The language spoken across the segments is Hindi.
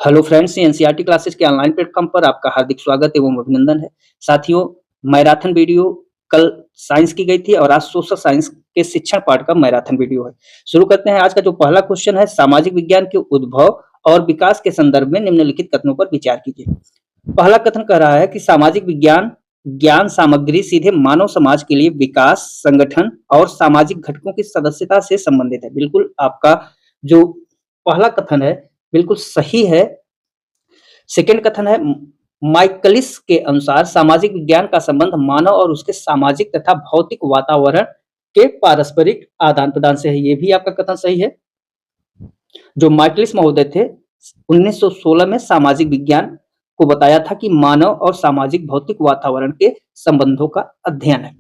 हेलो फ्रेंड्स, एनसीईआरटी क्लासेस के ऑनलाइन प्लेटफॉर्म पर आपका हार्दिक स्वागत एवं अभिनंदन है। साथियों, मैराथन वीडियो कल साइंस की गई थी और आज सोशल साइंस के शिक्षण पाठ का मैराथन वीडियो है। शुरू करते हैं। आज का जो पहला क्वेश्चन है, सामाजिक विज्ञान के उद्भव और विकास के संदर्भ में निम्नलिखित कथनों पर विचार कीजिए। पहला कथन कह रहा है कि सामाजिक विज्ञान ज्ञान सामग्री सीधे मानव समाज के लिए विकास, संगठन और सामाजिक घटकों की सदस्यता से संबंधित है। बिल्कुल आपका जो पहला कथन है बिल्कुल सही है। सेकंड कथन है, माइकलिस के अनुसार सामाजिक विज्ञान का संबंध मानव और उसके सामाजिक तथा भौतिक वातावरण के पारस्परिक आदान प्रदान से है। ये भी आपका कथन सही है। जो माइकलिस महोदय थे 1916 में सामाजिक विज्ञान को बताया था कि मानव और सामाजिक भौतिक वातावरण के संबंधों का अध्ययन है।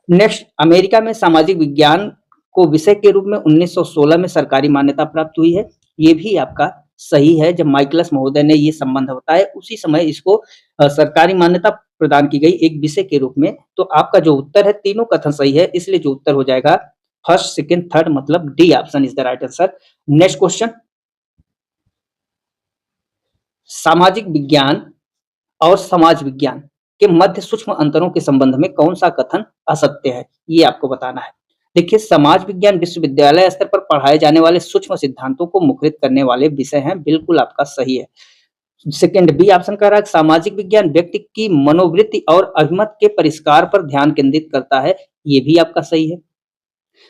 नेक्स्ट, अमेरिका में सामाजिक विज्ञान को विषय के रूप में 1916 में सरकारी मान्यता प्राप्त हुई है। ये भी आपका सही है। जब माइकलस महोदय ने ये संबंध बताया उसी समय इसको सरकारी मान्यता प्रदान की गई एक विषय के रूप में। तो आपका जो उत्तर है, तीनों कथन सही है, इसलिए जो उत्तर हो जाएगा फर्स्ट, सेकंड, थर्ड, मतलब D option is the right answer. Next question, सामाजिक विज्ञान और समाज विज्ञान के मध्य सूक्ष्म अंतरों के संबंध में कौन सा कथन असत्य है, ये आपको बताना है। देखिए, समाज विज्ञान विश्वविद्यालय स्तर पर पढ़ाए जाने वाले सूक्ष्म सिद्धांतों को मुखरित करने वाले विषय हैं। बिल्कुल आपका सही है। सेकंड, बी ऑप्शन कह रहा है सामाजिक विज्ञान व्यक्ति की मनोवृत्ति और अभिमत के परिष्कार पर ध्यान केंद्रित करता है। ये भी आपका सही है।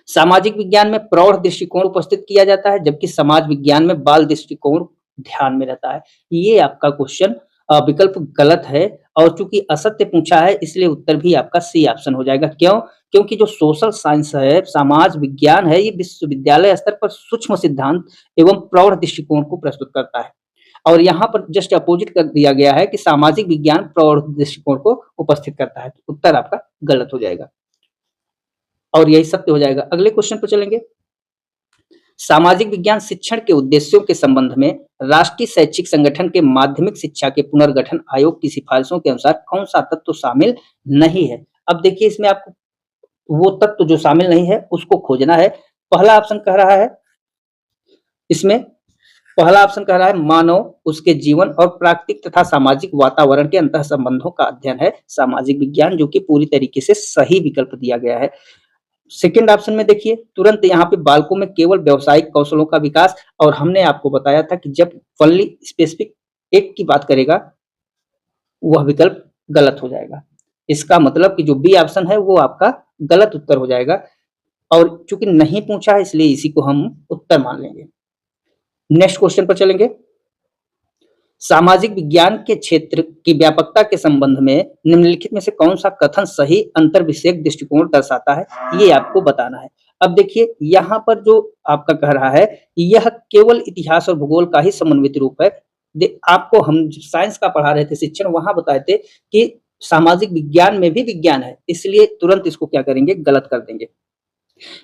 सामाजिक विज्ञान में प्रौढ़ दृष्टिकोण उपस्थित किया जाता है, जबकि समाज विज्ञान में बाल दृष्टिकोण ध्यान में रहता है। ये आपका क्वेश्चन विकल्प गलत है और चूंकि असत्य पूछा है इसलिए उत्तर भी आपका सी ऑप्शन हो जाएगा। क्यों? क्योंकि जो सोशल साइंस है, समाज विज्ञान है, ये विश्वविद्यालय स्तर पर सूक्ष्म सिद्धांत एवं प्रौढ़ दृष्टिकोण को प्रस्तुत करता है और यहाँ पर जस्ट अपोजिट कर दिया गया है कि सामाजिक विज्ञान प्रौढ़ दृष्टिकोण को उपस्थित करता है। उत्तर आपका गलत हो जाएगा और यही सत्य हो जाएगा। अगले क्वेश्चन पर चलेंगे। सामाजिक विज्ञान शिक्षण के उद्देश्यों के संबंध में राष्ट्रीय शैक्षिक संगठन के माध्यमिक शिक्षा के पुनर्गठन आयोग की सिफारिशों के अनुसार कौन सा तत्व शामिल नहीं है? अब देखिए, इसमें आपको वो तत्व जो शामिल नहीं है उसको खोजना है। पहला ऑप्शन कह रहा है इसमें पहला ऑप्शन कह रहा है मानव, उसके जीवन और प्राकृतिक तथा सामाजिक वातावरण के अंतः संबंधों का अध्ययन है सामाजिक विज्ञान, जो कि पूरी तरीके से सही विकल्प दिया गया है। सेकेंड ऑप्शन में देखिए, तुरंत यहाँ पे बालकों में केवल व्यावसायिक कौशलों का विकास, और हमने आपको बताया था कि जब फनली स्पेसिफिक एक की बात करेगा वह विकल्प गलत हो जाएगा। इसका मतलब कि जो बी ऑप्शन है वो आपका गलत उत्तर हो जाएगा और चूंकि नहीं पूछा है इसलिए इसी को हम उत्तर मान लेंगे। नेक्स्ट क्वेश्चन पर चलेंगे। सामाजिक विज्ञान के क्षेत्र की व्यापकता के संबंध में निम्नलिखित में से कौन सा कथन सही अंतर विषयक दृष्टिकोण दर्शाता है, ये आपको बताना है। अब देखिए, यहाँ पर जो आपका कह रहा है यह केवल इतिहास और भूगोल का ही समन्वित रूप है। आपको हम साइंस का पढ़ा रहे थे शिक्षण, वहां बताए थे कि सामाजिक विज्ञान में भी विज्ञान है, इसलिए तुरंत इसको क्या करेंगे, गलत कर देंगे।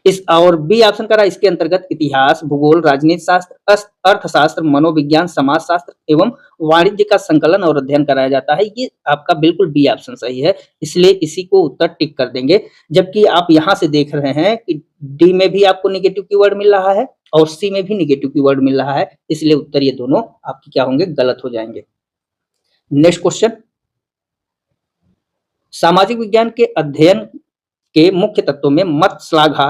इस और बी ऑप्शन करा, इसके अंतर्गत इतिहास, भूगोल, राजनीति शास्त्र, अर्थशास्त्र, मनोविज्ञान, समाजशास्त्र एवं वाणिज्य का संकलन और अध्ययन कराया जाता है। ये आपका बिल्कुल बी ऑप्शन सही है, इसलिए इसी को उत्तर टिक कर देंगे। जबकि आप यहाँ से देख रहे हैं कि डी में भी आपको निगेटिव कीवर्ड मिल रहा है और सी में भी निगेटिव कीवर्ड मिल रहा है, इसलिए उत्तर ये दोनों आपके क्या होंगे, गलत हो जाएंगे। नेक्स्ट क्वेश्चन, सामाजिक विज्ञान के अध्ययन के मुख्य तत्वों में मत श्लाघा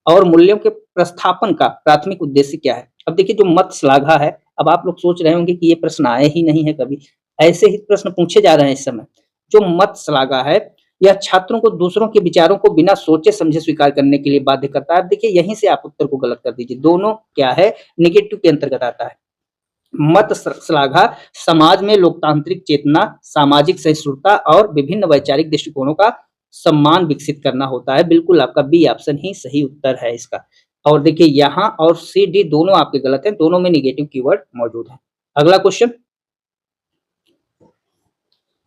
और मूल्यों के प्रस्थापन का प्राथमिक उद्देश्य क्या है? अब देखिए, जो मत श्लाघा है, अब आप लोग सोच रहे होंगे कि ये प्रश्न आए ही नहीं है कभी, ऐसे ही प्रश्न पूछे जा रहे हैं इस समय। जो मत श्लाघा है यह छात्रों को दूसरों के विचारों को बिना सोचे समझे स्वीकार करने के लिए बाध्य करता है। देखिए, यहीं से आप उत्तर को गलत कर दीजिए, दोनों क्या है, निगेटिव के अंतर्गत आता है। मत श्लाघा समाज में लोकतांत्रिक चेतना, सामाजिक सहिष्णुता और विभिन्न वैचारिक दृष्टिकोणों का सम्मान विकसित करना होता है। बिल्कुल आपका बी ऑप्शन ही सही उत्तर है इसका। और देखिए, यहाँ और सी डी दोनों आपके गलत हैं, दोनों में निगेटिव कीवर्ड मौजूद है। अगला क्वेश्चन,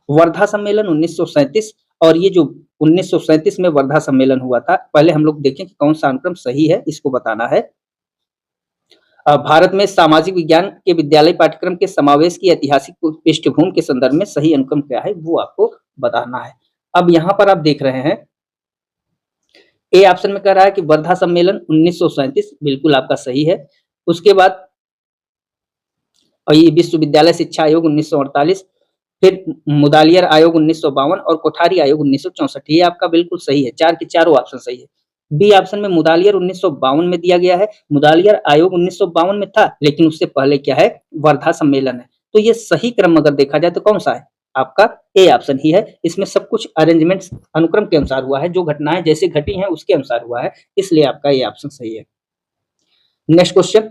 वर्धा सम्मेलन 1937, और ये जो 1937 में वर्धा सम्मेलन हुआ था, पहले हम लोग देखें कि कौन सा अनुक्रम सही है, इसको बताना है। भारत में सामाजिक विज्ञान के विद्यालय पाठ्यक्रम के समावेश की ऐतिहासिक पृष्ठभूमि के संदर्भ में सही अनुक्रम क्या है, वो आपको बताना है। अब यहाँ पर आप देख रहे हैं ए ऑप्शन में कह रहा है कि वर्धा सम्मेलन 1937, बिल्कुल आपका सही है। उसके बाद और ये विश्वविद्यालय शिक्षा आयोग 1948, फिर मुदालियर आयोग 1952 और कोठारी आयोग 1964। ये आपका बिल्कुल सही है, 4 के चारों ऑप्शन सही है। बी ऑप्शन में मुदालियर 1952 में दिया गया है। मुदालियर आयोग 1952 में था, लेकिन उससे पहले क्या है, वर्धा सम्मेलन है। तो ये सही क्रम अगर देखा जाए तो कौन सा है, आपका ए ऑप्शन ही है। इसमें सब कुछ अरेंजमेंट्स अनुक्रम के अनुसार हुआ है, जो घटनाएं जैसे घटी हैं उसके अनुसार हुआ है, इसलिए आपका ए ऑप्शन सही है। नेक्स्ट क्वेश्चन,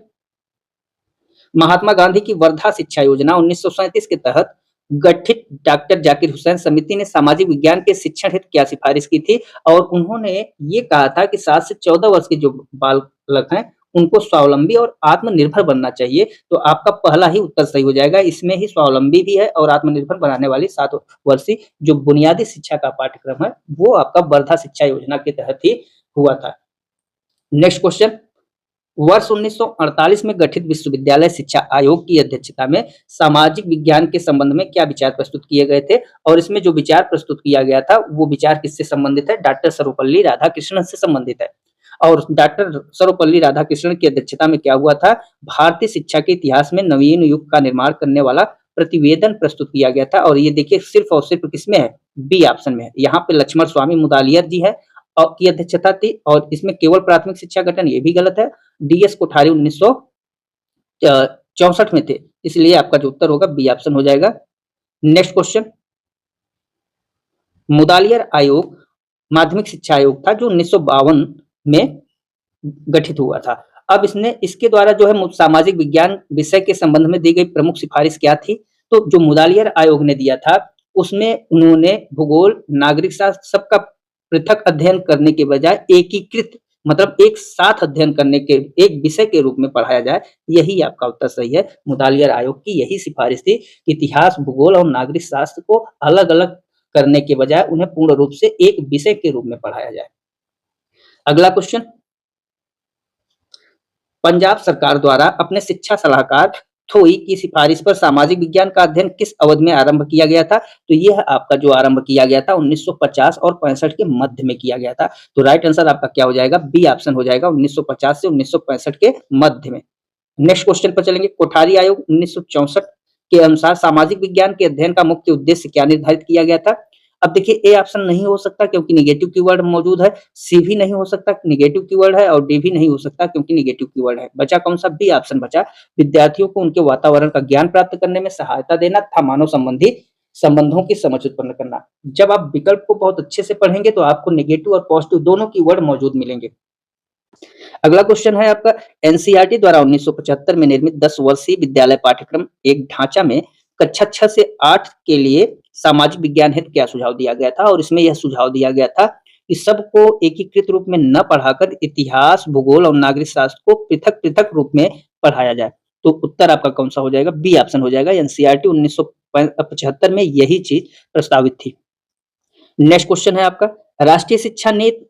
महात्मा गांधी की वर्धा शिक्षा योजना 1937 के तहत गठित डॉक्टर जाकिर हुसैन समिति ने सामाजिक विज्ञान के शिक्षण हेतु क्या सिफारिश की थी, और उन्होंने ये कहा था कि 7 से 14 वर्ष के जो बालक हैं उनको स्वावलंबी और आत्मनिर्भर बनना चाहिए। तो आपका पहला ही उत्तर सही हो जाएगा, इसमें ही स्वावलंबी भी है और आत्मनिर्भर बनाने वाली 7 वर्षीय जो बुनियादी शिक्षा का पाठ्यक्रम है वो आपका वर्धा शिक्षा योजना के तहत ही हुआ था। नेक्स्ट क्वेश्चन, वर्ष 1948 में गठित विश्वविद्यालय शिक्षा आयोग की अध्यक्षता में सामाजिक विज्ञान के संबंध में क्या विचार प्रस्तुत किए गए थे, और इसमें जो विचार प्रस्तुत किया गया था वो विचार किससे संबंधित है, डॉक्टर सर्वपल्ली राधाकृष्णन से संबंधित है। और डॉक्टर सर्वपल्ली राधाकृष्णन की अध्यक्षता में क्या हुआ था, भारतीय शिक्षा के इतिहास में नवीन युग का निर्माण करने वाला प्रतिवेदन प्रस्तुत किया गया था। और ये देखिए सिर्फ और सिर्फ किसमें है, बी ऑप्शन में है। यहाँ पे लक्ष्मण स्वामी मुदालियर जी है और की अध्यक्षता थी, और इसमें केवल प्राथमिक शिक्षा गठन, ये भी गलत है। डीएस कोठारी 1964 में थे, इसलिए आपका जो उत्तर होगा बी ऑप्शन हो जाएगा। नेक्स्ट क्वेश्चन, मुदालियर आयोग माध्यमिक शिक्षा आयोग था जो 1952 में गठित हुआ था। अब इसने इसके द्वारा जो है सामाजिक विज्ञान विषय के संबंध में दी गई प्रमुख सिफारिश क्या थी, तो जो मुदालियर आयोग ने दिया था उसमें उन्होंने भूगोल, नागरिक शास्त्र सबका पृथक अध्ययन करने के बजाय एकीकृत मतलब एक साथ अध्ययन करने के एक विषय के रूप में पढ़ाया जाए, यही आपका उत्तर सही है। मुदालियर आयोग की यही सिफारिश थी कि इतिहास, भूगोल और नागरिक शास्त्र को अलग अलग करने के बजाय उन्हें पूर्ण रूप से एक विषय के रूप में पढ़ाया जाए। अगला क्वेश्चन, पंजाब सरकार द्वारा अपने शिक्षा सलाहकार थोई की सिफारिश पर सामाजिक विज्ञान का अध्ययन किस अवधि में आरंभ किया गया था, तो यह आपका जो आरंभ किया गया था 1950 और 65 के मध्य में किया गया था। तो राइट आंसर आपका क्या हो जाएगा, बी ऑप्शन हो जाएगा, 1950 से 1965 के मध्य में। नेक्स्ट क्वेश्चन पर चलेंगे, कोठारी आयोग 1964 के अनुसार सामाजिक विज्ञान के अध्ययन का मुख्य उद्देश्य क्या निर्धारित किया गया था। अब देखिए ए ऑप्शन नहीं हो सकता क्योंकि निगेटिव कीवर्ड मौजूद है, सी भी नहीं हो सकता निगेटिव कीवर्ड है, और डी भी नहीं हो सकता क्योंकि निगेटिव कीवर्ड है। बचा कौन सा, बी ऑप्शन बचा, विद्यार्थियों को उनके वातावरण का ज्ञान प्राप्त करने में सहायता देना तथा मानव संबंधी संबंधों की समझ उत्पन्न करना। जब आप विकल्प को बहुत अच्छे से पढ़ेंगे तो आपको नेगेटिव और पॉजिटिव दोनों कीवर्ड मौजूद मिलेंगे। अगला क्वेश्चन है आपका, एनसीईआरटी द्वारा 1975 में निर्मित 10 वर्षीय विद्यालय पाठ्यक्रम एक ढांचा में कक्षा 6 से 8 के लिए सामाजिक विज्ञान हेतु क्या सुझाव दिया गया था, और इसमें यह सुझाव दिया गया था कि सबको एकीकृत रूप में न पढ़ाकर इतिहास, भूगोल और नागरिक शास्त्र को पृथक पृथक रूप में पढ़ाया जाए। तो उत्तर आपका कौन सा हो जाएगा, बी ऑप्शन हो जाएगा, एनसीईआरटी 1975 में यही चीज प्रस्तावित थी। नेक्स्ट क्वेश्चन है आपका, राष्ट्रीय शिक्षा नीति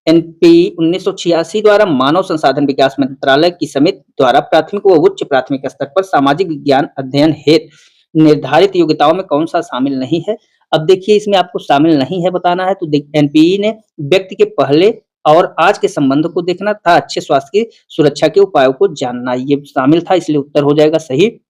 एनपी 1986 द्वारा मानव संसाधन विकास मंत्रालय की समिति द्वारा प्राथमिक व उच्च प्राथमिक स्तर पर सामाजिक विज्ञान अध्ययन हेतु निर्धारित योग्यताओं में कौन सा शामिल नहीं है। अब देखिए इसमें आपको शामिल नहीं है बताना है, तो एनपीई ने व्यक्ति के पहले और आज के संबंध को देखना था, अच्छे स्वास्थ्य की सुरक्षा के उपायों को जानना, ये शामिल था, इसलिए उत्तर हो जाएगा सही।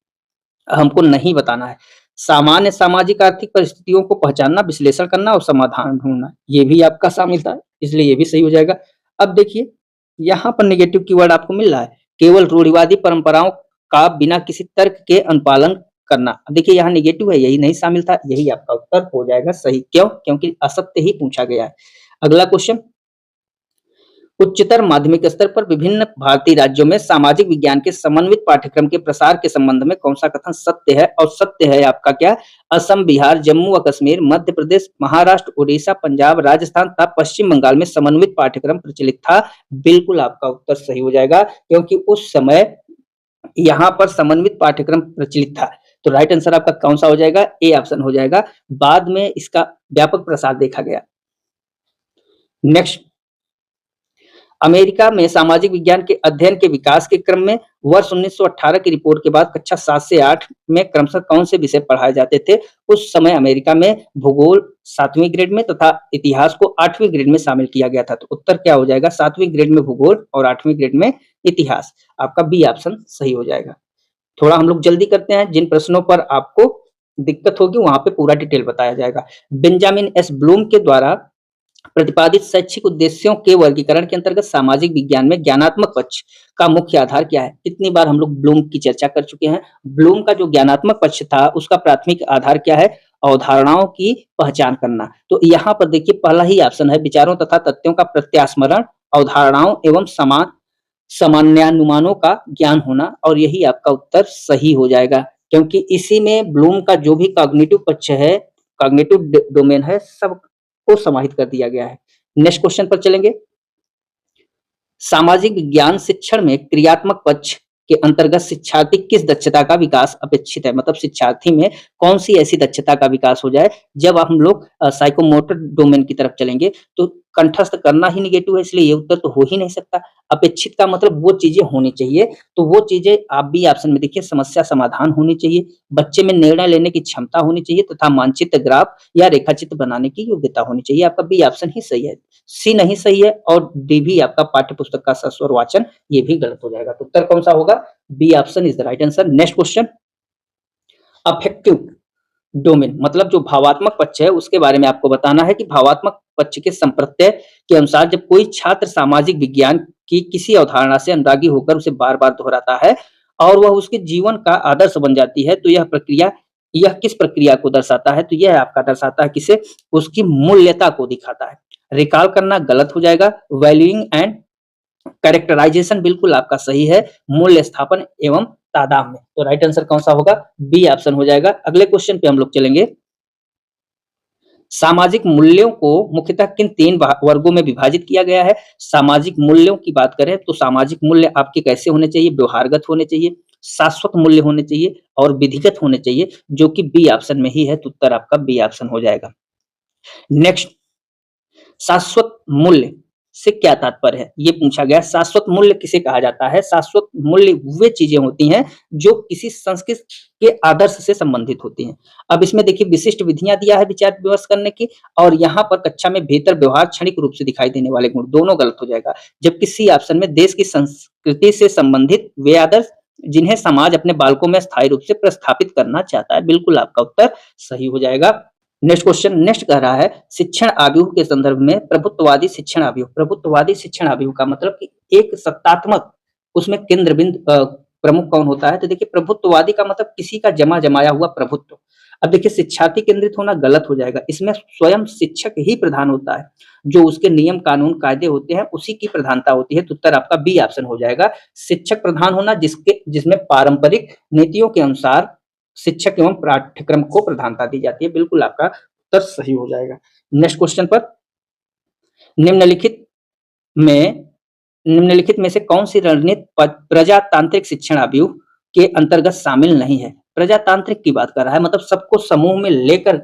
हमको नहीं बताना है, सामान्य सामाजिक आर्थिक परिस्थितियों को पहचानना, विश्लेषण करना और समाधान ढूंढना, ये भी आपका शामिल था, इसलिए ये भी सही हो जाएगा। अब देखिए यहाँ पर नेगेटिव कीवर्ड आपको मिल रहा है, केवल रूढ़िवादी परंपराओं का बिना किसी तर्क के अनुपालन करना। अब देखिए यहाँ नेगेटिव है, यही नहीं शामिल था, यही आपका उत्तर हो जाएगा सही। क्यों, क्योंकि असत्य ही पूछा गया है। अगला क्वेश्चन, उच्चतर माध्यमिक स्तर पर विभिन्न भारतीय राज्यों में सामाजिक विज्ञान के समन्वित पाठ्यक्रम के प्रसार के संबंध में कौन सा कथन सत्य है, और सत्य है आपका क्या, असम, बिहार, जम्मू व कश्मीर, मध्य प्रदेश, महाराष्ट्र, उड़ीसा, पंजाब, राजस्थान तथा पश्चिम बंगाल में समन्वित पाठ्यक्रम प्रचलित था। बिल्कुल आपका उत्तर सही हो जाएगा क्योंकि उस समय यहाँ पर समन्वित पाठ्यक्रम प्रचलित था। तो राइट आंसर आपका कौन सा हो जाएगा, ए ऑप्शन हो जाएगा, बाद में इसका व्यापक प्रसार देखा गया। नेक्स्ट, अमेरिका में सामाजिक विज्ञान के अध्ययन के विकास के क्रम में वर्ष 1918 की रिपोर्ट के बाद कक्षा 7 से 8 में क्रमशः कौन से विषय पढ़ाए जाते थे। उस समय अमेरिका में भूगोल 7वीं ग्रेड में तथा इतिहास को 8वीं ग्रेड में शामिल किया गया था। तो उत्तर क्या हो जाएगा, 7वीं ग्रेड में भूगोल और 8वीं ग्रेड में इतिहास। आपका बी ऑप्शन सही हो जाएगा। थोड़ा हम लोग जल्दी करते हैं, जिन प्रश्नों पर आपको दिक्कत होगी वहां पे पूरा डिटेल बताया जाएगा। बेंजामिन एस ब्लूम के द्वारा प्रतिपादित शैक्षिक उद्देश्यों के वर्गीकरण के अंतर्गत सामाजिक विज्ञान में ज्ञानात्मक पक्ष का मुख्य आधार क्या है? कितनी बार हम लोग ब्लूम की चर्चा कर चुके हैं। ब्लूम का जो ज्ञानात्मक पक्ष था उसका प्राथमिक आधार क्या है? अवधारणाओं की पहचान करना। तो यहाँ पर देखिए पहला ही ऑप्शन है, विचारों तथा तथ्यों का प्रत्यास्मरण, अवधारणाओं एवं सामान्यानुमानों का ज्ञान होना, और यही आपका उत्तर सही हो जाएगा, क्योंकि इसी में ब्लूम का जो भी कॉग्निटिव पक्ष है, कॉग्निटिव डोमेन है, सब को समाहित कर दिया गया है। नेक्स्ट क्वेश्चन पर चलेंगे। सामाजिक विज्ञान शिक्षण में क्रियात्मक पक्ष के अंतर्गत शिक्षार्थी किस दक्षता का विकास अपेक्षित है? मतलब शिक्षार्थी में कौन सी ऐसी दक्षता का विकास हो जाए? जब हम लोग साइकोमोटर डोमेन की तरफ चलेंगे तो कंठस्थ करना ही निगेटिव है, इसलिए ये उत्तर तो हो ही नहीं सकता। अपेक्षित का मतलब वो चीजें होनी चाहिए, तो वो चीजें आप बी ऑप्शन में देखिए, समस्या समाधान होनी चाहिए, बच्चे में निर्णय लेने की क्षमता होनी चाहिए, तथा मानचित्र, ग्राफ या रेखाचित्र बनाने की योग्यता होनी चाहिए। आपका बी ऑप्शन ही सही है, सी नहीं सही है, और डी भी आपका पाठ्य पुस्तक का सस्वर वाचन ये भी गलत हो जाएगा। तो उत्तर कौन सा होगा? B option is the right answer. Next question, affective domain मतलब जो भावात्मक पक्ष है उसके बारे में आपको बताना है कि भावात्मक पक्ष के संप्रत्यय के अनुसार जब कोई छात्र सामाजिक विज्ञान की किसी अवधारणा से अनुरागी होकर उसे बार बार दोहराता है और वह उसके जीवन का आदर्श बन जाती है, तो यह किस प्रक्रिया को दर्शाता है? तो यह आपका दर्शाता है किसे? उसकी मूल्यता को दिखाता है। रिकॉल करना गलत हो जाएगा, वैल्यूइंग एंड कैरेक्टराइजेशन बिल्कुल आपका सही है, मूल्य स्थापन एवं तादाद में। तो राइट आंसर कौन सा होगा? बी ऑप्शन हो जाएगा। अगले क्वेश्चन पे हम लोग चलेंगे। सामाजिक मूल्यों को मुख्यतः किन तीन वर्गों में विभाजित किया गया है? सामाजिक मूल्यों की बात करें तो सामाजिक मूल्य आपके कैसे होने चाहिए? व्यवहारगत होने चाहिए, शाश्वत मूल्य होने चाहिए और विधिगत होने चाहिए, जो कि बी ऑप्शन में ही है, तो उत्तर आपका बी ऑप्शन हो जाएगा। नेक्स्ट, शाश्वत मूल्य से क्या तात्पर्य है? ये पूछा गया। शाश्वत मूल्य किसे कहा जाता है? शाश्वत मूल्य वे चीजें होती हैं जो किसी संस्कृति के आदर्श से संबंधित होती हैं। अब इसमें देखिए विशिष्ट विधियां दिया है विचार विमर्श करने की, और यहाँ पर कक्षा में बेहतर व्यवहार, क्षणिक रूप से दिखाई देने वाले गुण, दोनों गलत हो जाएगा। जबकि सी ऑप्शन में देश की संस्कृति से संबंधित वे आदर्श जिन्हें समाज अपने बालकों में स्थायी रूप से प्रस्थापित करना चाहता है, बिल्कुल आपका उत्तर सही हो जाएगा। नेक्स्ट क्वेश्चन, नेक्स्ट कह रहा है शिक्षण आव्यूह के संदर्भ में प्रभुत्ववादी शिक्षण आव्यूह। प्रभुत्ववादी शिक्षण आव्यूह का मतलब कि एक सत्तात्मक, उसमें केंद्र बिंदु प्रमुख कौन होता है? तो देखिए प्रभुत्ववादी का मतलब किसी का जमा जमाया हुआ प्रभुत्व। अब देखिए शिक्षार्थी केंद्रित होना गलत हो जाएगा, इसमें स्वयं शिक्षक ही प्रधान होता है, जो उसके नियम कानून कायदे होते हैं उसी की प्रधानता होती है, तो उत्तर आपका बी ऑप्शन हो जाएगा। शिक्षक प्रधान होना जिसमें पारंपरिक नीतियों के अनुसार शिक्षक एवं पाठ्यक्रम को प्रधानता दी जाती है, बिल्कुल आपका उत्तर सही हो जाएगा। नेक्स्ट क्वेश्चन पर, निम्नलिखित में से कौन सी रणनीति प्रजातांत्रिक शिक्षण आव्यूह के अंतर्गत शामिल नहीं है? प्रजातांत्रिक की बात कर रहा है, मतलब सबको समूह में लेकर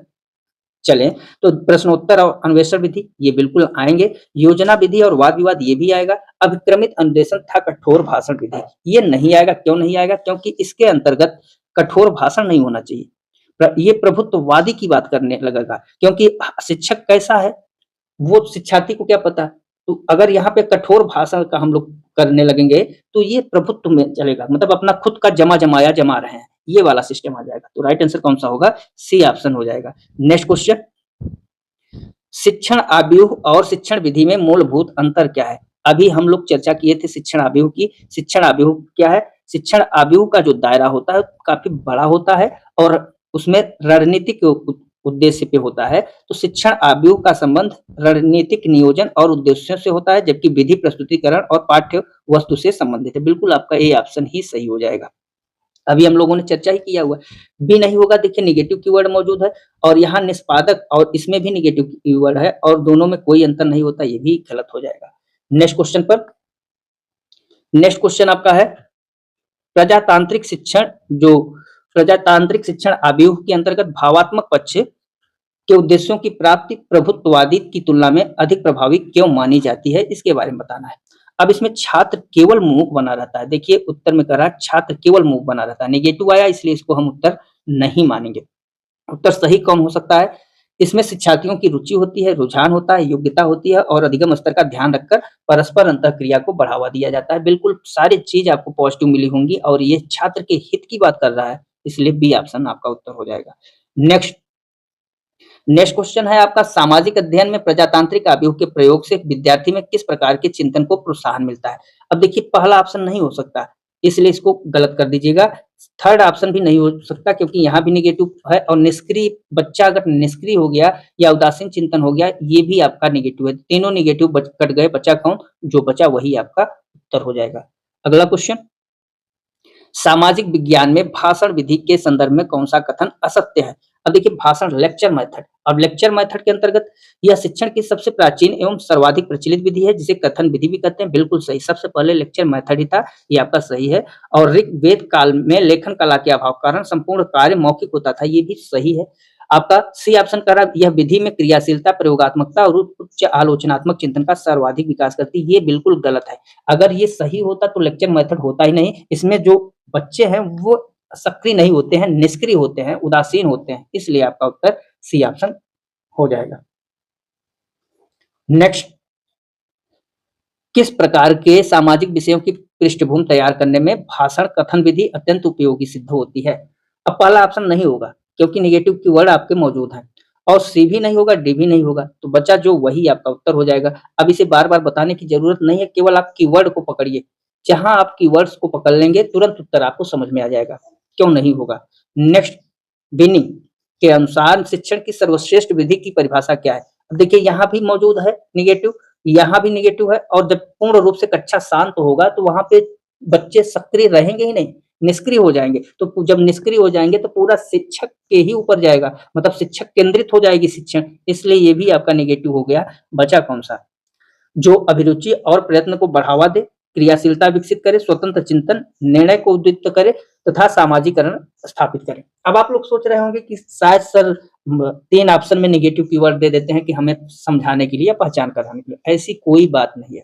चलें, तो प्रश्नोत्तर और अन्वेषण विधि ये बिल्कुल आएंगे, योजना विधि और वाद विवाद ये भी आएगा, अभिक्रमित अनुदेशन तथा कठोर भाषण विधि ये नहीं आएगा। क्यों नहीं आएगा? क्योंकि इसके अंतर्गत कठोर भाषण नहीं होना चाहिए। ये प्रभुत्ववादी की बात करने लगेगा, क्योंकि शिक्षक कैसा है वो शिक्षार्थी को क्या पता? तो अगर यहाँ पे कठोर भाषण का हम लोग करने लगेंगे तो ये प्रभुत्व में चलेगा, मतलब अपना खुद का जमा रहे हैं, ये वाला सिस्टम आ जाएगा। तो राइट आंसर कौन सा होगा? सी ऑप्शन हो जाएगा। नेक्स्ट क्वेश्चन, शिक्षण आव्यूह और शिक्षण विधि में मूलभूत अंतर क्या है? अभी हम लोग चर्चा किए थे शिक्षण आव्यूह की। शिक्षण आव्यूह क्या है? शिक्षण आव्यूह का जो दायरा होता है काफी बड़ा होता है और उसमें रणनीतिक उद्देश्य पे होता है, तो शिक्षण आव्यूह का संबंध रणनीतिक नियोजन और उद्देश्यों से होता है, जबकि विधि प्रस्तुतिकरण और पाठ्य वस्तु से संबंधित है। बिल्कुल आपका ए ऑप्शन ही सही हो जाएगा। अभी हम लोगों ने चर्चा ही किया हुआ। बी नहीं होगा, देखिए निगेटिव कीवर्ड मौजूद है और यहाँ निष्पादक और इसमें भी निगेटिव कीवर्ड है और दोनों में कोई अंतर नहीं होता, ये भी गलत हो जाएगा। नेक्स्ट क्वेश्चन पर, नेक्स्ट क्वेश्चन आपका है प्रजातांत्रिक शिक्षण आव्यूह के अंतर्गत भावात्मक पक्ष के उद्देश्यों की प्राप्ति प्रभुत्ववादी की तुलना में अधिक प्रभावी क्यों मानी जाती है, इसके बारे में बताना है। अब इसमें छात्र केवल मूक बना रहता है, देखिए उत्तर में कह रहा है छात्र केवल मूक बना रहता है, नेगेटिव आया इसलिए इसको हम उत्तर नहीं मानेंगे। उत्तर सही कौन हो सकता है? इसमें शिक्षार्थियों की रुचि होती है, रुझान होता है, योग्यता होती है और अधिगम स्तर का ध्यान रखकर परस्पर अंतःक्रिया को बढ़ावा दिया जाता है। बिल्कुल सारी चीज़ आपको पॉजिटिव मिली होंगी और ये छात्र के हित की बात कर रहा है, इसलिए बी ऑप्शन आपका उत्तर हो जाएगा। नेक्स्ट नेक्स्ट क्वेश्चन है आपका सामाजिक अध्ययन में प्रजातांत्रिक आव्यूह के प्रयोग से विद्यार्थी में किस प्रकार के चिंतन को प्रोत्साहन मिलता है? अब देखिए पहला ऑप्शन नहीं हो सकता, इसलिए इसको गलत कर दीजिएगा। थर्ड ऑप्शन भी नहीं हो सकता क्योंकि यहाँ भी नेगेटिव है और निष्क्रिय बच्चा अगर निष्क्रिय हो गया या उदासीन चिंतन हो गया, ये भी आपका नेगेटिव है। तीनों नेगेटिव कट गए, बचा कौन? जो बचा वही आपका उत्तर हो जाएगा। अगला क्वेश्चन, सामाजिक विज्ञान में भाषण विधि के संदर्भ में कौन सा कथन असत्य है? अब देखिए भाषण लेक्चर मेथड, अब लेक्चर मेथड के अंतर्गत यह शिक्षण की सबसे प्राचीन एवं सर्वाधिक प्रचलित विधि है जिसे कथन विधि भी कहते हैं। बिल्कुल सही, सबसे पहले लेक्चर मेथड ही था, ये आपका सही है। और ऋग्वेद काल में लेखन कला के अभाव कारण संपूर्ण कार्य मौखिक होता था, ये भी सही है। आपका सी ऑप्शन कह रहा है यह विधि में क्रियाशीलता, प्रयोगात्मकता और उच्च आलोचनात्मक चिंतन का सर्वाधिक विकास करती है, ये बिल्कुल गलत है। अगर ये सही होता तो लेक्चर मेथड होता ही नहीं। इसमें जो बच्चे हैं वो सक्रिय नहीं होते हैं, निष्क्रिय होते हैं, उदासीन होते हैं, इसलिए आपका उत्तर सी ऑप्शन हो जाएगा। नेक्स्ट, किस प्रकार के सामाजिक विषयों की पृष्ठभूमि तैयार करने में भाषण कथन विधि अत्यंत उपयोगी सिद्ध होती है? अब पहला ऑप्शन नहीं होगा क्योंकि नेगेटिव कीवर्ड आपके मौजूद हैं और सी भी नहीं होगा, डी भी नहीं होगा, तो बचा जो वही आपका उत्तर हो जाएगा। अब इसे बार-बार बताने की जरूरत नहीं है, केवल आप कीवर्ड को पकड़िए। जहां आप कीवर्ड्स को पकड़ लेंगे तुरंत उत्तर आपको समझ में आ जाएगा, क्यों नहीं होगा। नेक्स्ट, बिनी के अनुसार शिक्षण की सर्वश्रेष्ठ विधि की परिभाषा क्या है? अब देखिए यहाँ भी मौजूद है नेगेटिव, यहाँ भी नेगेटिव है और जब पूर्ण रूप से कक्षा शांत होगा तो वहां पे बच्चे सक्रिय रहेंगे ही नहीं, निष्क्रिय हो जाएंगे। तो जब निष्क्रिय हो जाएंगे तो पूरा शिक्षक के ही ऊपर जाएगा, मतलब शिक्षक केंद्रित हो जाएगी शिक्षण, इसलिए ये भी आपका नेगेटिव हो गया। बचा कौन सा? जो अभिरुचि और प्रयत्न को बढ़ावा दे, क्रियाशीलता विकसित करे, स्वतंत्र चिंतन, निर्णय को उद्दीप्त करे तथा सामाजिकरण स्थापित करे। अब आप लोग सोच रहे होंगे कि शायद सर 3 ऑप्शन में नेगेटिव कीवर्ड दे देते हैं कि हमें समझाने के लिए या पहचान कराने के लिए। ऐसी कोई बात नहीं है।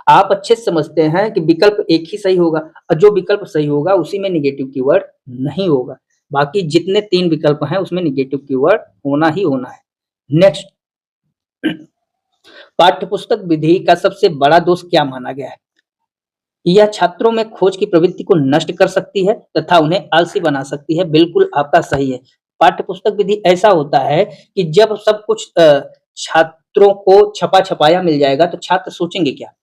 आप अच्छे से समझते हैं कि विकल्प एक ही सही होगा और जो विकल्प सही होगा उसी में नेगेटिव कीवर्ड नहीं होगा। बाकी जितने 3 विकल्प हैं उसमें नेगेटिव कीवर्ड होना ही होना है। नेक्स्ट, पाठ्यपुस्तक विधि का सबसे बड़ा दोष क्या माना गया है? यह छात्रों में खोज की प्रवृत्ति को नष्ट कर सकती है तथा उन्हें आलसी बना सकती है। बिल्कुल आपका सही है। पाठ्यपुस्तक विधि ऐसा होता है कि जब सब कुछ छात्रों को छपा-छपाया मिल जाएगा तो छात्र सोचेंगे क्या?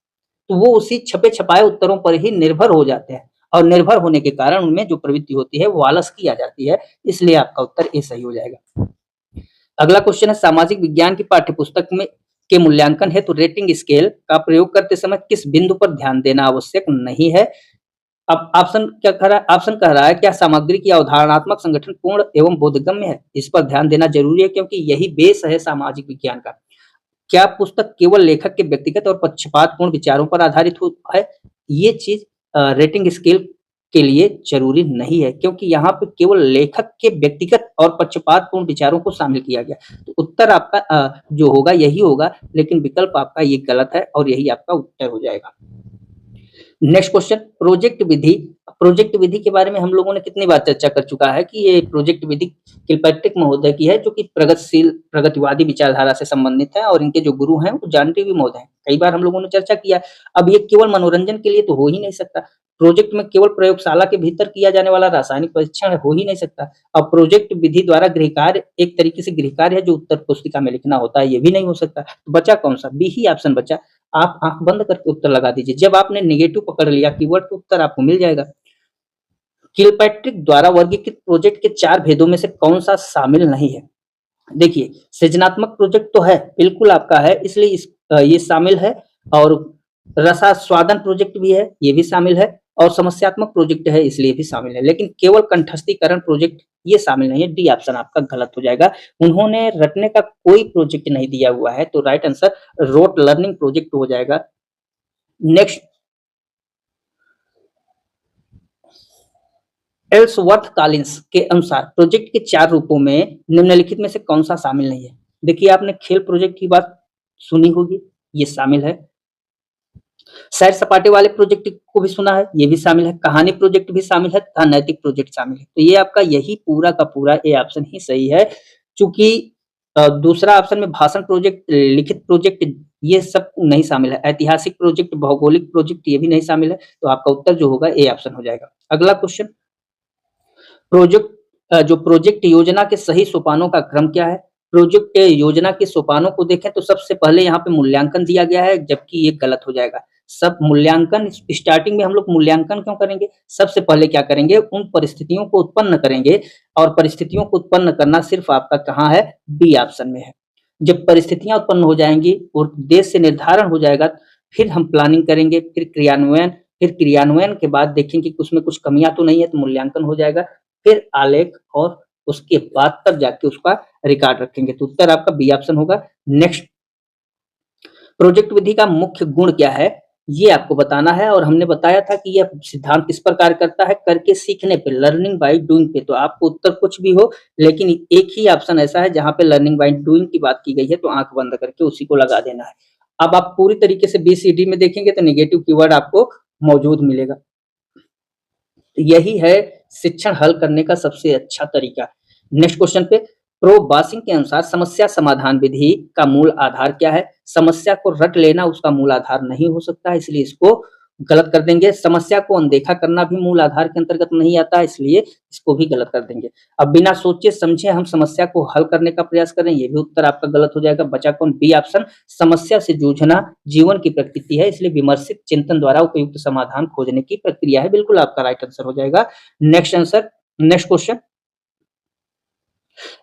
तो वो उसी छपे-छपाए उत्तरों पर ही निर्भर हो जाते हैं और निर्भर होने के कारण उनमें जो प्रवृत्ति होती है वो आलस की आ जाती है। इसलिए आपका उत्तर ए सही हो जाएगा। अगला क्वेश्चन है सामाजिक विज्ञान की पाठ्यपुस्तक में के मूल्यांकन हेतु रेटिंग स्केल का प्रयोग करते समय किस बिंदु पर ध्यान देना आवश्यक नहीं है? अब ऑप्शन क्या कह रहा है? ऑप्शन कह रहा है क्या सामग्री की अवधारणात्मक संगठन पूर्ण एवं बोधगम्य है? इस पर ध्यान देना जरूरी है क्योंकि यही बेस है सामाजिक विज्ञान का। क्या पुस्तक केवल लेखक के व्यक्तिगत और पक्षपातपूर्ण विचारों पर आधारित है? ये चीज रेटिंग स्केल के लिए जरूरी नहीं है क्योंकि यहाँ पे केवल लेखक के व्यक्तिगत और पक्षपातपूर्ण विचारों को शामिल किया गया। तो उत्तर आपका जो होगा यही होगा, लेकिन विकल्प आपका ये गलत है और यही आपका उत्तर हो जाएगा। नेक्स्ट क्वेश्चन, प्रोजेक्ट विधि। प्रोजेक्ट विधि के बारे में हम लोगों ने कितनी बार चर्चा कर चुका है कि ये प्रोजेक्ट विधि किलपैट्रिक महोदय की है जो कि प्रगतिशील प्रगतिवादी विचारधारा से संबंधित है और इनके जो गुरु हैं वो जानटीवी महोदय हैं। कई बार हम लोगों ने चर्चा किया। अब ये केवल मनोरंजन के लिए तो हो ही नहीं सकता। प्रोजेक्ट में केवल प्रयोगशाला के भीतर किया जाने वाला रासायनिक परीक्षण हो ही नहीं सकता। अब प्रोजेक्ट विधि द्वारा गृह कार्य एक तरीके से गृह कार्य है जो उत्तर पुस्तिका में लिखना होता है, ये भी नहीं हो सकता। तो बचा कौन सा? बी ही ऑप्शन बचा। आप आंख बंद करके उत्तर लगा दीजिए। जब आपने नेगेटिव पकड़ लिया कीवर्ड तो उत्तर आपको मिल जाएगा। किलपैट्रिक द्वारा वर्गीकृत प्रोजेक्ट के 4 भेदों में से कौन सा शामिल नहीं है? देखिए सृजनात्मक प्रोजेक्ट तो है, बिल्कुल आपका है, इसलिए ये शामिल है और रसास्वादन प्रोजेक्ट भी है, ये भी शामिल है और समस्यात्मक प्रोजेक्ट है इसलिए भी शामिल है, लेकिन केवल कंठस्थीकरण प्रोजेक्ट ये शामिल नहीं है। डी ऑप्शन आपका गलत हो जाएगा। उन्होंने रटने का कोई प्रोजेक्ट नहीं दिया हुआ है, तो right answer rote learning project हो जाएगा। नेक्स्ट, एल्सवर्थ कॉलिंस के अनुसार प्रोजेक्ट के 4 रूपों में निम्नलिखित में से कौन सा शामिल नहीं है? देखिए आपने खेल प्रोजेक्ट की बात सुनी होगी, ये शामिल है। सैर सपाटे वाले प्रोजेक्ट को भी सुना है, ये भी शामिल है। कहानी प्रोजेक्ट भी शामिल है तथा नैतिक प्रोजेक्ट शामिल है। तो ये आपका यही पूरा का पूरा ए ऑप्शन ही सही है। चूंकि दूसरा ऑप्शन में भाषण प्रोजेक्ट, लिखित प्रोजेक्ट, ये सब नहीं शामिल है। ऐतिहासिक प्रोजेक्ट, भौगोलिक प्रोजेक्ट ये भी नहीं शामिल है, तो आपका उत्तर जो होगा ए ऑप्शन हो जाएगा। अगला क्वेश्चन, प्रोजेक्ट जो प्रोजेक्ट योजना के सही सोपानों का क्रम क्या है? प्रोजेक्ट योजना के सोपानों को देखें तो सबसे पहले यहाँ पे मूल्यांकन दिया गया है, जबकि ये गलत हो जाएगा। सब मूल्यांकन स्टार्टिंग में हम लोग मूल्यांकन क्यों करेंगे? सबसे पहले क्या करेंगे? उन परिस्थितियों को उत्पन्न करेंगे, और परिस्थितियों को उत्पन्न करना सिर्फ आपका कहाँ है? बी ऑप्शन में है। जब परिस्थितियां उत्पन्न हो जाएंगी और उद्देश्य से निर्धारण हो जाएगा, फिर हम प्लानिंग करेंगे, फिर क्रियान्वयन के बाद देखेंगे कि उसमें कुछ कमियां तो नहीं है, तो मूल्यांकन हो जाएगा। फिर आलेख और उसके बाद तब जाके उसका रिकॉर्ड रखेंगे, तो उत्तर आपका बी ऑप्शन होगा। नेक्स्ट, प्रोजेक्ट विधि का मुख्य गुण क्या है? ये आपको बताना है, और हमने बताया था कि यह सिद्धांत किस पर कार्य करता है? करके सीखने पे, लर्निंग बाय डूइंग पे। तो आपको उत्तर कुछ भी हो, लेकिन एक ही ऑप्शन ऐसा है जहां पे लर्निंग बाय डूइंग की बात की गई है, तो आंख बंद करके उसी को लगा देना है। अब आप पूरी तरीके से बी सी डी में देखेंगे तो नेगेटिव कीवर्ड आपको मौजूद मिलेगा। यही है शिक्षण हल करने का सबसे अच्छा तरीका। नेक्स्ट क्वेश्चन पे, प्रो बासिंग के अनुसार समस्या समाधान विधि का मूल आधार क्या है? समस्या को रट लेना उसका मूल आधार नहीं हो सकता, इसलिए इसको गलत कर देंगे। समस्या को अनदेखा करना भी मूल आधार के अंतर्गत नहीं आता, इसलिए इसको भी गलत कर देंगे। अब बिना सोचे समझे हम समस्या को हल करने का प्रयास करें, ये भी उत्तर आपका गलत हो जाएगा। बचा कौन? B option. समस्या से जूझना जीवन की प्रकृति है, इसलिए विमर्शित चिंतन द्वारा उपयुक्त समाधान खोजने की प्रक्रिया है। बिल्कुल आपका राइट आंसर हो जाएगा। Next answer, next question,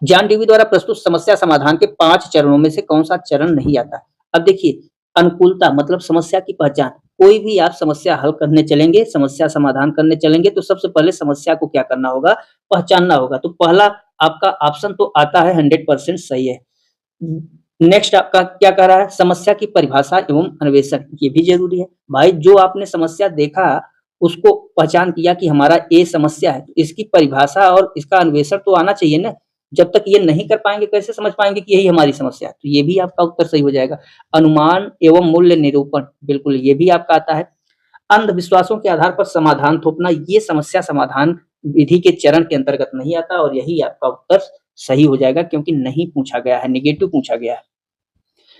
John Dewey द्वारा प्रस्तुत समस्या समाधान के 5 चरणों में से कौन सा चरण नहीं आता? अब देखिए, अनुकूलता मतलब समस्या की पहचान। कोई भी आप समस्या हल करने चलेंगे, समस्या समाधान करने चलेंगे, तो सबसे पहले समस्या को क्या करना होगा? पहचानना होगा। तो पहला आपका ऑप्शन तो आता है, 100% सही है। नेक्स्ट आपका क्या कह रहा है? समस्या की परिभाषा एवं अन्वेषण, ये भी जरूरी है। भाई जो आपने समस्या देखा, उसको पहचान किया कि हमारा ये समस्या है, तो इसकी परिभाषा और इसका अन्वेषण तो आना चाहिए ना। जब तक ये नहीं कर पाएंगे, कैसे समझ पाएंगे कि यही हमारी समस्या है? तो ये भी आपका उत्तर सही हो जाएगा। अनुमान एवं मूल्य निरूपण, बिल्कुल ये भी आपका आता है। अंधविश्वासों के आधार पर समाधान थोपना, ये समस्या समाधान विधि के चरण के अंतर्गत नहीं आता, और यही आपका उत्तर सही हो जाएगा, क्योंकि नहीं पूछा गया है, नेगेटिव पूछा गया है।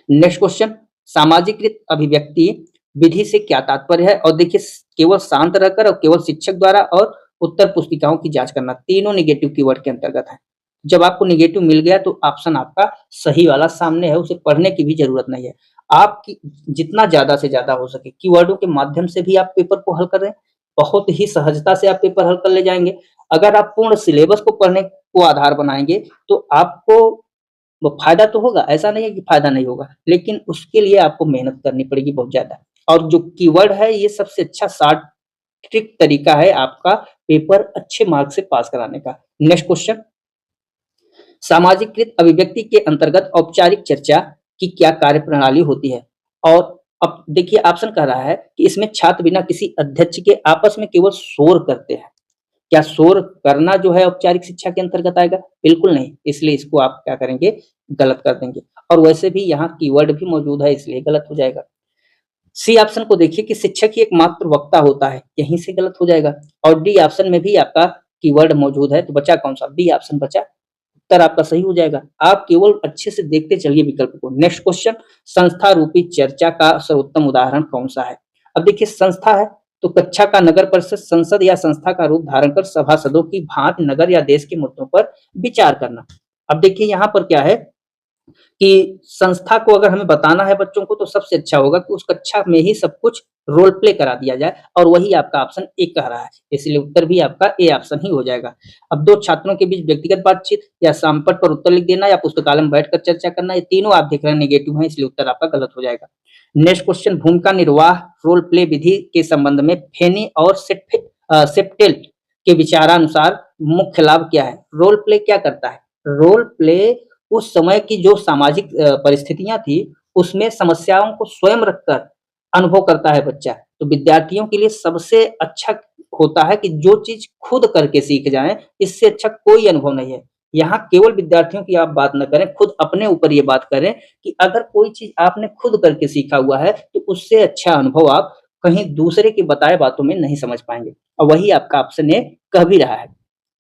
नेक्स्ट क्वेश्चन, सामाजिकृत अभिव्यक्ति विधि से क्या तात्पर्य है? और देखिए, केवल शांत रहकर और केवल शिक्षक द्वारा और उत्तर पुस्तिकाओं की जांच करना, तीनों नेगेटिव कीवर्ड के अंतर्गत है। जब आपको नेगेटिव मिल गया तो ऑप्शन आपका सही वाला सामने है, उसे पढ़ने की भी जरूरत नहीं है। आप जितना ज्यादा से ज्यादा हो सके कीवर्डों के माध्यम से भी आप पेपर को हल कर रहे हैं, बहुत ही सहजता से आप पेपर हल कर ले जाएंगे। अगर आप पूर्ण सिलेबस को पढ़ने को आधार बनाएंगे तो आपको वो फायदा तो होगा, ऐसा नहीं है कि फायदा नहीं होगा, लेकिन उसके लिए आपको मेहनत करनी पड़ेगी बहुत ज्यादा। और जो कीवर्ड है, ये सबसे अच्छा शॉर्ट ट्रिक तरीका है आपका पेपर अच्छे मार्क्स से पास कराने का। नेक्स्ट क्वेश्चन, सामाजिकृत अभिव्यक्ति के अंतर्गत औपचारिक चर्चा की क्या कार्य प्रणाली होती है? और अब देखिए, ऑप्शन कह रहा है कि इसमें छात्र बिना किसी अध्यक्ष के आपस में केवल शोर करते हैं। क्या शोर करना जो है औपचारिक शिक्षा के अंतर्गत आएगा? बिल्कुल नहीं, इसलिए इसको आप क्या करेंगे? गलत कर देंगे। और वैसे भी यहाँ कीवर्ड भी मौजूद है, इसलिए गलत हो जाएगा। सी ऑप्शन को देखिए कि शिक्षक ही एकमात्र वक्ता होता है, यहीं से गलत हो जाएगा। और डी ऑप्शन में भी आपका कीवर्ड मौजूद है, तो बचा कौन सा? बी ऑप्शन बचा, उत्तर आपका सही हो जाएगा। आप केवल अच्छे से देखते चलिए विकल्प को। नेक्स्ट क्वेश्चन, संस्था रूपी चर्चा का सर्वोत्तम उदाहरण कौन सा है? अब देखिए, संस्था है तो कक्षा का नगर परिषद, संसद या संस्था का रूप धारण कर सभासदों की भांति नगर या देश के मुद्दों पर विचार करना। अब देखिए, यहाँ पर क्या है कि संस्था को अगर हमें बताना है बच्चों को, तो सबसे अच्छा होगा कि उस कक्षा में ही सब कुछ रोल प्ले करा दिया जाए, और वही आपका ऑप्शन ए कह रहा है, इसलिए उत्तर भी आपका ए ऑप्शन ही हो जाएगा। अब दो छात्रों के बीच व्यक्तिगत बातचीत या सांपट पर उत्तर लिख देना या पुस्तकालय में बैठकर चर्चा करना, ये तीनों आप देख रहे हैं नेगेटिव हैं, इसलिए उत्तर आपका गलत हो जाएगा। नेक्स्ट क्वेश्चन, भूमिका निर्वाह रोल प्ले विधि के संबंध में फेनी और सेप्टेल के विचारानुसार मुख्य लाभ क्या है? रोल प्ले क्या करता है? रोल प्ले उस समय की जो सामाजिक परिस्थितियां थी, उसमें समस्याओं को स्वयं रखकर अनुभव करता है बच्चा। तो विद्यार्थियों के लिए सबसे अच्छा होता है कि जो चीज खुद करके सीख जाएं, इससे अच्छा कोई अनुभव नहीं है। यहाँ केवल विद्यार्थियों की आप बात न करें, खुद अपने ऊपर ये बात करें कि अगर कोई चीज आपने खुद करके सीखा हुआ है, तो उससे अच्छा अनुभव आप कहीं दूसरे के बताए बातों में नहीं समझ पाएंगे, और वही आपका ऑप्शन ए कह भी रहा है।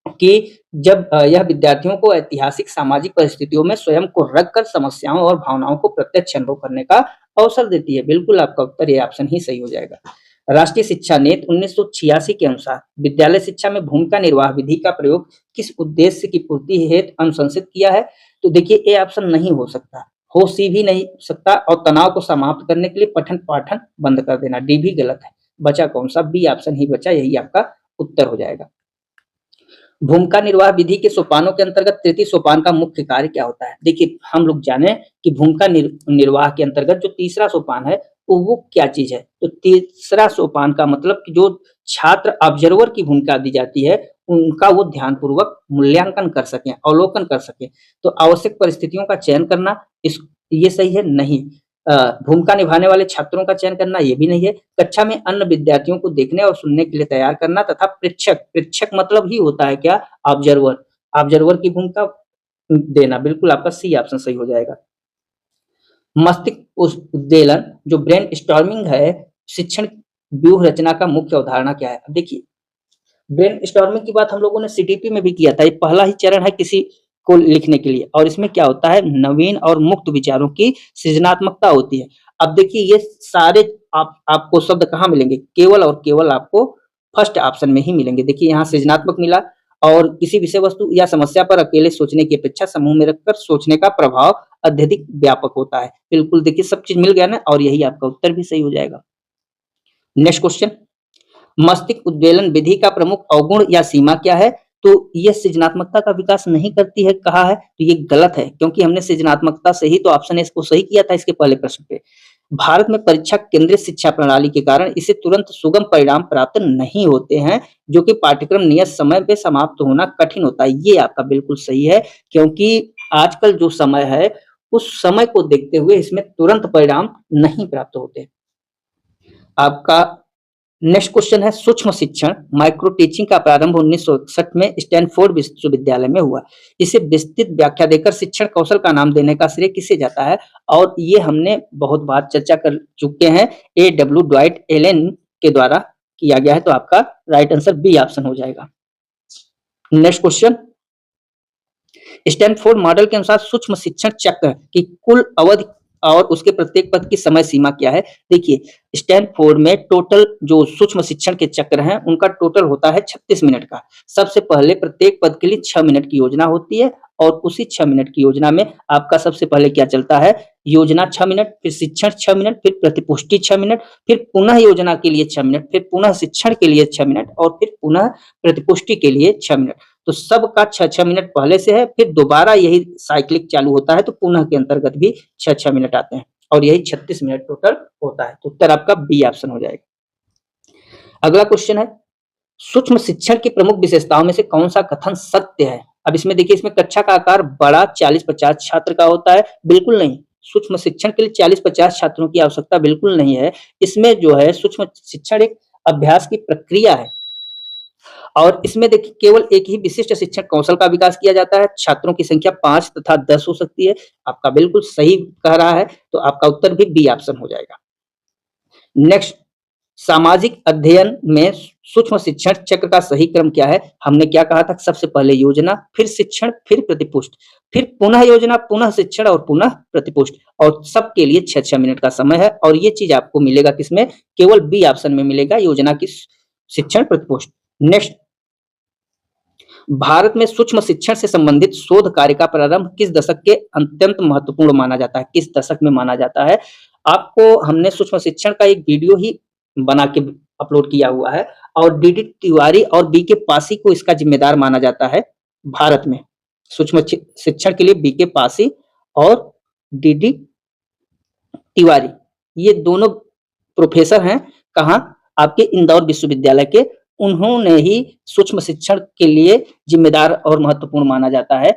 कि जब यह विद्यार्थियों को ऐतिहासिक सामाजिक परिस्थितियों में स्वयं को रखकर समस्याओं और भावनाओं को प्रत्यक्ष अनुभव करने का अवसर देती है। बिल्कुल आपका उत्तर ये ऑप्शन ही सही हो जाएगा। राष्ट्रीय शिक्षा नीति 1986 के अनुसार विद्यालय शिक्षा में भूमिका निर्वाह विधि का प्रयोग किस उद्देश्य की पूर्ति हेतु अनुशंसित किया है? तो देखिए ये ऑप्शन नहीं हो सकता, हो सी भी नहीं सकता, और तनाव को समाप्त करने के लिए पठन पाठन बंद कर देना, डी भी गलत है। बचा कौन सा? बी ऑप्शन ही बचा, यही आपका उत्तर हो जाएगा। भूमिका निर्वाह विधि के सोपानों के अंतर्गत तृतीय सोपान का मुख्य कार्य क्या होता है? देखिए हम लोग जाने कि भूमिका निर्वाह के अंतर्गत जो तीसरा सोपान है वो क्या चीज है? तो तीसरा सोपान का मतलब कि जो छात्र ऑब्जर्वर की भूमिका दी जाती है उनका वो ध्यानपूर्वक मूल्यांकन कर सकें, अवलोकन कर सकें। तो आवश्यक परिस्थितियों का चयन करना, इस ये सही है? नहीं। भूमिका निभाने वाले छात्रों का चयन करना, ये भी नहीं है। कक्षा में अन्य विद्यार्थियों को देखने और सुनने के लिए तैयार करना तथा प्रेक्षक मतलब ही होता है क्या? ऑब्जर्वर। ऑब्जर्वर की भूमिका देना, बिल्कुल आपका सी ऑप्शन सही हो जाएगा। मस्तिष्क उद्वेलन जो ब्रेन स्टॉर्मिंग है, शिक्षण व्यूह रचना का मुख्य अवधारणा क्या है? अब देखिए ब्रेन स्टॉर्मिंग की बात हम लोगों ने सीटीपी में भी किया था। ये पहला ही चरण है किसी को लिखने के लिए, और इसमें क्या होता है? नवीन और मुक्त विचारों की सृजनात्मकता होती है। अब देखिए ये सारे आपको शब्द कहाँ मिलेंगे? केवल और केवल आपको फर्स्ट ऑप्शन में ही मिलेंगे। देखिए यहाँ सृजनात्मक मिला, और किसी विषय वस्तु या समस्या पर अकेले सोचने की अपेक्षा समूह में रखकर सोचने का प्रभाव अत्यधिक व्यापक होता है। बिल्कुल देखिए सब चीज मिल गया ना, और यही आपका उत्तर भी सही हो जाएगा। नेक्स्ट क्वेश्चन, मस्तिष्क उद्वेलन विधि का प्रमुख अवगुण या सीमा क्या है? तो यह सृजनात्मकता का विकास नहीं करती है कहा है, तो ये गलत है, क्योंकि हमने सृजनात्मकता से ही तो ऑप्शन ए को सही किया था इसके पहले प्रश्न पे। भारत में परीक्षा केंद्रित शिक्षा प्रणाली के कारण इसे तुरंत सुगम परिणाम प्राप्त नहीं होते हैं, जो कि पाठ्यक्रम नियत समय पे समाप्त होना कठिन होता है। ये आपका बिल्कुल सही है, क्योंकि आजकल जो समय है उस समय को देखते हुए इसमें तुरंत परिणाम नहीं प्राप्त होते। आपका नेक्स्ट क्वेश्चन है, सूक्ष्म शिक्षण माइक्रो टीचिंग का प्रारंभ 1961 में स्टैनफोर्ड विश्वविद्यालय में हुआ। इसे विस्तृत व्याख्या देकर शिक्षण कौशल का नाम देने का श्रेय किसे जाता है? और ये हमने बहुत बार चर्चा कर चुके हैं, A.W. ड्वाइट एलन के द्वारा किया गया है। तो आपका राइट आंसर बी ऑप्शन हो जाएगा। नेक्स्ट क्वेश्चन, स्टैनफोर्ड मॉडल के अनुसार सूक्ष्म शिक्षण चक्र की कुल अवधि और उसके प्रत्येक पद की समय सीमा क्या है? देखिए स्टैनफोर्ड में टोटल जो सूक्ष्म शिक्षण के चक्र हैं उनका टोटल होता है 36 मिनट का। सबसे पहले प्रत्येक पद के लिए 6 मिनट की योजना होती है, और उसी 6 मिनट की योजना में आपका सबसे पहले क्या चलता है? योजना 6 मिनट, फिर शिक्षण 6 मिनट, फिर प्रतिपुष्टि 6 मिनट, फिर पुनः योजना के लिए 6 मिनट, फिर पुनः शिक्षण के लिए 6 मिनट, और फिर पुनः प्रतिपुष्टि के लिए 6 मिनट। तो सबका 6-6 मिनट पहले से है, फिर दोबारा यही साइक्लिक चालू होता है, तो पुनः के अंतर्गत भी 6-6 मिनट आते हैं, और यही 36 मिनट टोटल होता है। तो उत्तर आपका बी ऑप्शन हो जाएगा। अगला क्वेश्चन है, सूक्ष्म शिक्षण की प्रमुख विशेषताओं में से कौन सा कथन सत्य है? अब इसमें देखिए, इसमें कक्षा का आकार बड़ा 40-50 छात्र का होता है, बिल्कुल नहीं। सूक्ष्म शिक्षण के लिए 40-50 छात्रों की आवश्यकता बिल्कुल नहीं है। इसमें जो है सूक्ष्म शिक्षण एक अभ्यास की प्रक्रिया है, और इसमें देखिए केवल एक ही विशिष्ट शिक्षण कौशल का विकास किया जाता है। छात्रों की संख्या 5 तथा 10 हो सकती है। आपका बिल्कुल सही कह रहा है, तो आपका उत्तर भी बी ऑप्शन हो जाएगा। नेक्स्ट, सामाजिक अध्ययन में सूक्ष्म शिक्षण चक्र का सही क्रम क्या है? हमने क्या कहा था? सबसे पहले योजना, फिर शिक्षण, फिर प्रतिपुष्ट, फिर पुनः योजना, पुनः शिक्षण, और पुनः प्रतिपुष्ट, और सबके लिए 6-6 मिनट का समय है। और ये चीज आपको मिलेगा किसमें? केवल बी ऑप्शन में मिलेगा, योजना की शिक्षण प्रतिपुष्ट। नेक्स्ट, भारत में सूक्ष्म शिक्षण से संबंधित शोध कार्य का प्रारंभ किस दशक के अत्यंत महत्वपूर्ण माना जाता है? किस दशक में माना जाता है? आपको हमने सूक्ष्म शिक्षण का एक वीडियो ही बना के अपलोड किया हुआ है, और डी तिवारी और बी के पासी को इसका जिम्मेदार माना जाता है। भारत में सूक्ष्म शिक्षण के लिए बी के पासी और डी तिवारी, ये दोनों प्रोफेसर हैं। कहाँ? आपके इंदौर विश्वविद्यालय के। उन्होंने ही सूक्ष्म शिक्षण के लिए जिम्मेदार और महत्वपूर्ण माना जाता है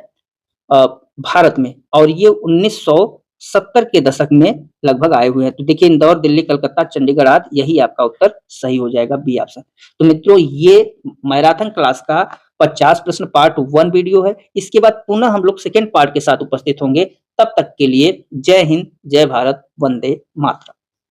भारत में, और ये 1970 के दशक में लगभग आए हुए हैं। तो देखिए इंदौर, दिल्ली, कलकत्ता, चंडीगढ़ आदि, यही आपका उत्तर सही हो जाएगा, बी ऑप्शन। तो मित्रों ये मैराथन क्लास का 50 प्रश्न पार्ट 1 वीडियो है। इसके बाद पुनः हम लोग सेकेंड पार्ट के साथ उपस्थित होंगे। तब तक के लिए जय हिंद, जय भारत, वंदे मातरम।